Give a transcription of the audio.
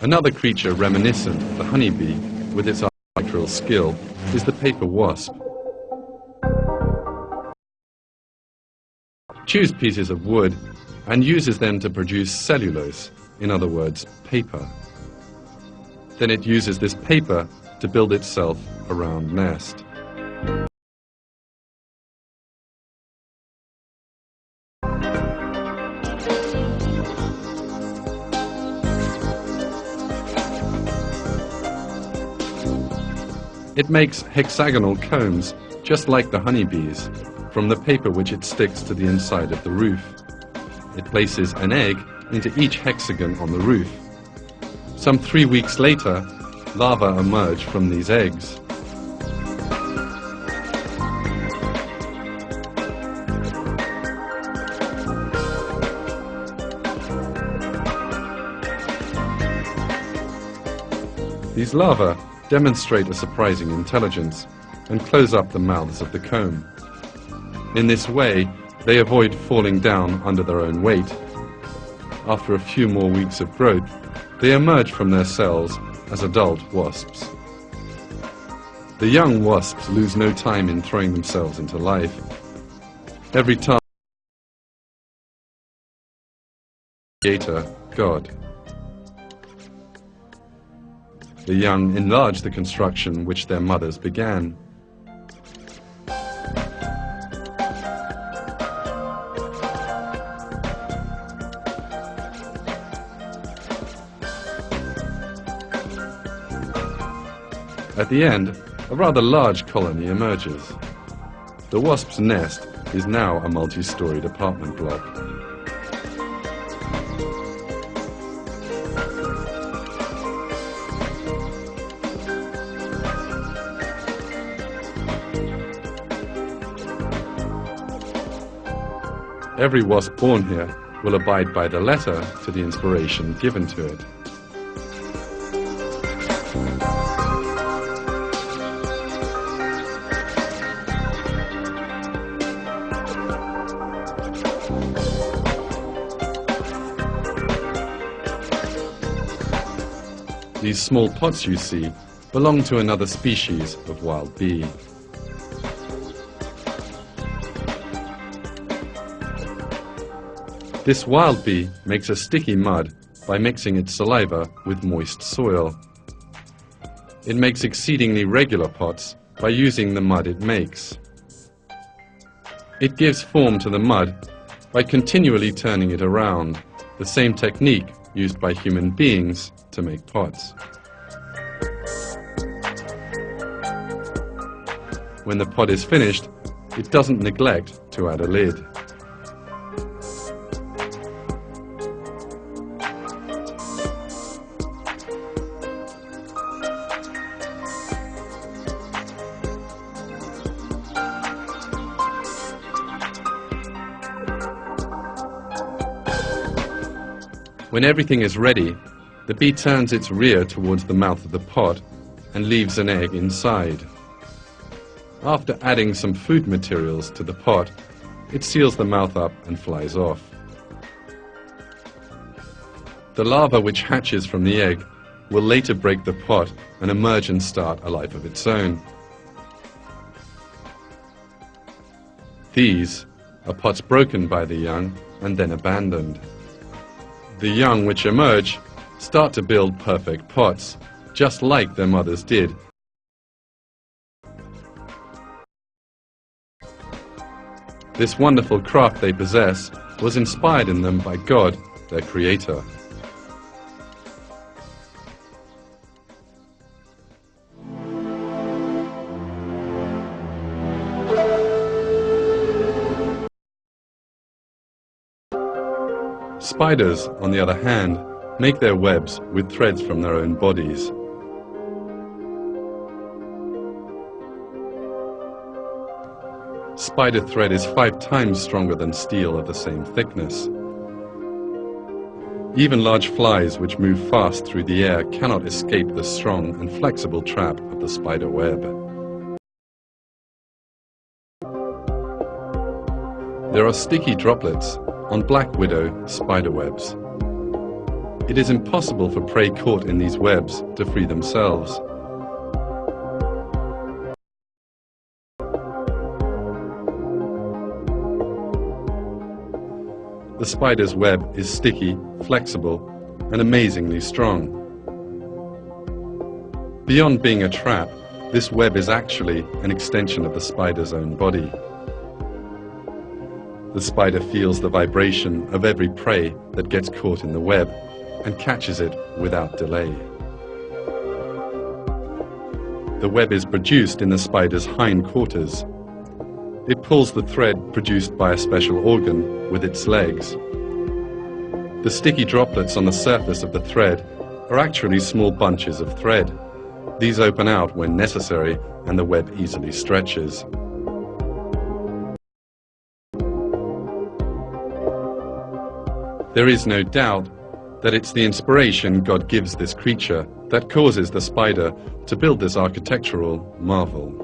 Another creature reminiscent of the honeybee with its arbitral skill is the paper wasp. It chews pieces of wood and uses them to produce cellulose, in other words, paper. Then it uses this paper to build itself a round nest. It makes hexagonal combs, just like the honeybees, from the paper which it sticks to the inside of the roof. It places an egg into each hexagon on the roof. Some 3 weeks later, larvae emerge from these eggs. These larvae demonstrate a surprising intelligence and close up the mouths of the comb. In this way, they avoid falling down under their own weight. After a few more weeks of growth, they emerge from their cells as adult wasps. The young wasps lose no time in throwing themselves into life. Every time, Creator, God. The young enlarge the construction which their mothers began. At the end, a rather large colony emerges. The wasp's nest is now a multi-storied apartment block. Every wasp born here will abide by the letter to the inspiration given to it. These small pots you see belong to another species of wild bee. This wild bee makes a sticky mud by mixing its saliva with moist soil. It makes exceedingly regular pots by using the mud it makes. It gives form to the mud by continually turning it around, the same technique used by human beings to make pots. When the pot is finished, it doesn't neglect to add a lid. When everything is ready, the bee turns its rear towards the mouth of the pot and leaves an egg inside. After adding some food materials to the pot, it seals the mouth up and flies off. The larva which hatches from the egg will later break the pot and emerge and start a life of its own. These are pots broken by the young and then abandoned. The young which emerge start to build perfect pots, just like their mothers did. This wonderful craft they possess was inspired in them by God, their Creator. Spiders, on the other hand, make their webs with threads from their own bodies. Spider thread is 5 times stronger than steel of the same thickness. Even large flies which move fast through the air cannot escape the strong and flexible trap of the spider web. There are sticky droplets on black widow spider webs. It is impossible for prey caught in these webs to free themselves. The spider's web is sticky, flexible, and amazingly strong. Beyond being a trap, this web is actually an extension of the spider's own body. The spider feels the vibration of every prey that gets caught in the web and catches it without delay. The web is produced in the spider's hindquarters. It pulls the thread produced by a special organ with its legs. The sticky droplets on the surface of the thread are actually small bunches of thread. These open out when necessary, and the web easily stretches. There is no doubt that it's the inspiration God gives this creature that causes the spider to build this architectural marvel.